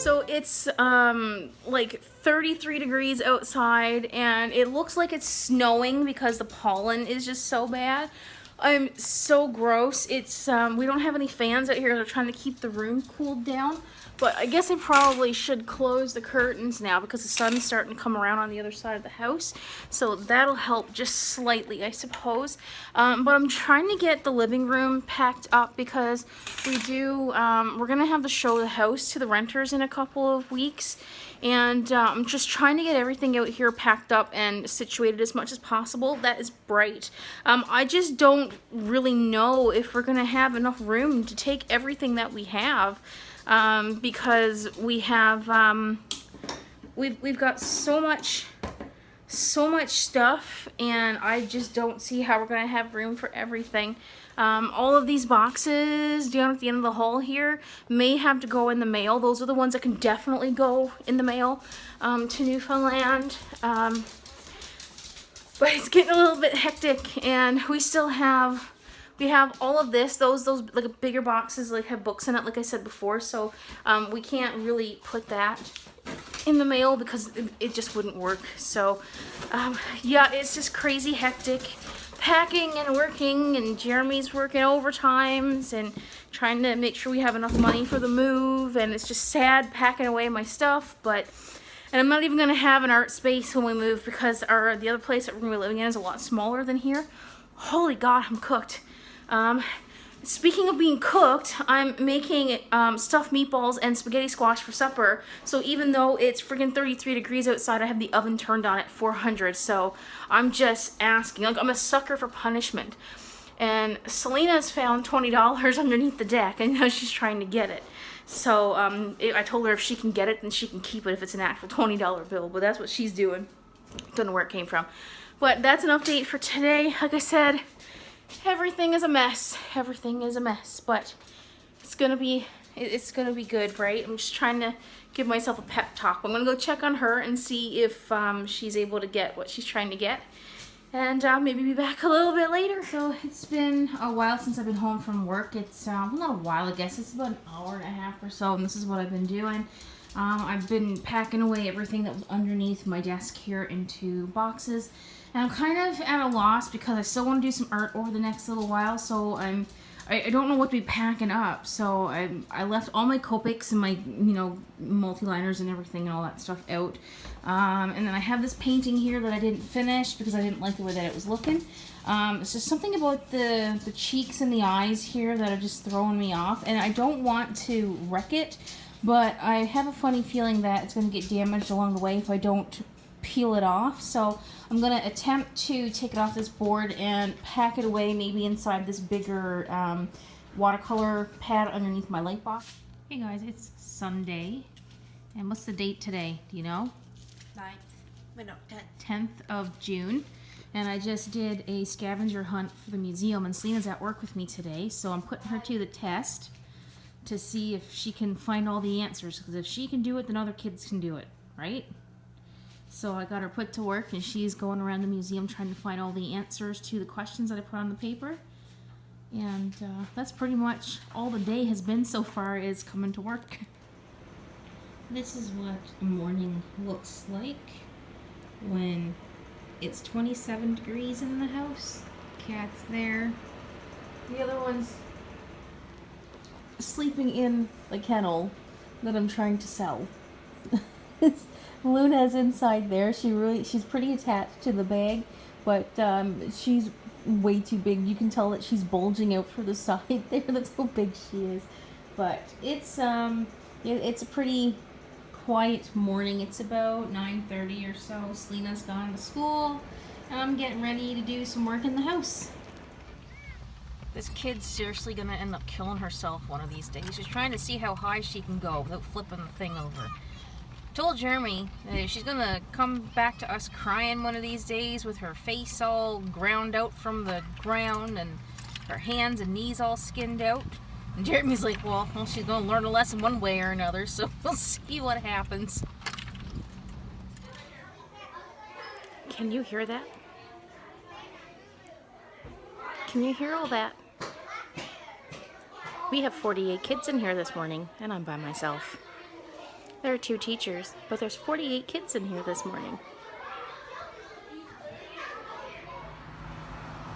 So it's like 33 degrees outside, and it looks like it's snowing because the pollen is just so bad. I'm so gross. It's we don't have any fans out here. They're trying to keep the room cooled down. But I guess I probably should close the curtains now because the sun's starting to come around on the other side of the house. So that'll help just slightly, I suppose. But I'm trying to get the living room packed up because we're going to have to show the house to the renters in a couple of weeks. And I'm just trying to get everything out here packed up and situated as much as possible. That is bright. I just don't really know if we're going to have enough room to take everything that we have. Because we have we've got so much stuff, and I just don't see how we're gonna have room for everything. All of these boxes down at the end of the hall here may have to go in the mail. Those are the ones that can definitely go in the mail to Newfoundland. But it's getting a little bit hectic, and we have all of this. Those like bigger boxes like have books in it, like I said before. So we can't really put that in the mail because it just wouldn't work. So yeah, it's just crazy hectic packing and working, and Jeremy's working overtimes and trying to make sure we have enough money for the move. And it's just sad packing away my stuff. And I'm not even gonna have an art space when we move because the other place that we're gonna be living in is a lot smaller than here. Holy God, I'm cooked. Speaking of being cooked, I'm making stuffed meatballs and spaghetti squash for supper. So even though it's freaking 33 degrees outside, I have the oven turned on at 400. So I'm just asking, like, I'm a sucker for punishment. And Selena's found $20 underneath the deck, and now she's trying to get it. So I told her if she can get it, then she can keep it if it's an actual $20 bill. But that's what she's doing. Don't know where it came from. But that's an update for today. Like I said, everything is a mess. Everything is a mess, but it's gonna be good, right? I'm just trying to give myself a pep talk. I'm gonna go check on her and see if she's able to get what she's trying to get, and maybe be back a little bit later. So it's been a while since I've been home from work. It's well, not a while, I guess. It's about an hour and a half or so, and this is what I've been doing. I've been packing away everything that was underneath my desk here into boxes. And I'm kind of at a loss because I still want to do some art over the next little while, so I don't know what to be packing up. So I left all my Copics and my, multi-liners and everything and all that stuff out. And then I have this painting here that I didn't finish because I didn't like the way that it was looking. It's just something about the cheeks and the eyes here that are just throwing me off. And I don't want to wreck it, but I have a funny feeling that it's going to get damaged along the way if I don't peel it off. So I'm going to attempt to take it off this board and pack it away maybe inside this bigger watercolor pad underneath my light box. Hey guys, it's Sunday. And what's the date today? Do you know? 10th of June. And I just did a scavenger hunt for the museum, and Selena's at work with me today, so I'm putting her to the test to see if she can find all the answers, because if she can do it, then other kids can do it, right? So I got her put to work, and she's going around the museum trying to find all the answers to the questions that I put on the paper. And that's pretty much all the day has been so far, is coming to work. This is what a morning looks like when it's 27 degrees in the house. Cat's there. The other one's sleeping in the kennel that I'm trying to sell. Luna's inside there. She's pretty attached to the bag, but she's way too big. You can tell that she's bulging out for the side there. That's how big she is. But it's a pretty quiet morning. It's about 9:30 or so. Selena's gone to school, and I'm getting ready to do some work in the house. This kid's seriously gonna end up killing herself one of these days. She's trying to see how high she can go without flipping the thing over. Told Jeremy that she's gonna come back to us crying one of these days with her face all ground out from the ground and her hands and knees all skinned out. And Jeremy's like, well, she's gonna learn a lesson one way or another, so we'll see what happens. Can you hear that? Can you hear all that? We have 48 kids in here this morning, and I'm by myself. There are 2 teachers, but there's 48 kids in here this morning.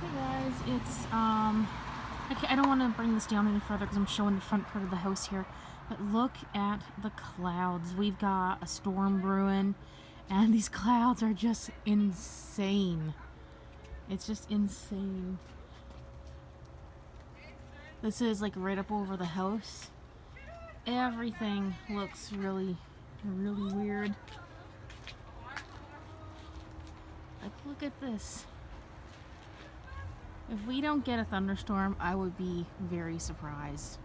Hey guys, it's I don't want to bring this down any further because I'm showing the front part of the house here, but look at the clouds. We've got a storm brewing, and these clouds are just insane. It's just insane. This is like right up over the house. Everything looks really, really weird. Like, look at this. If we don't get a thunderstorm, I would be very surprised.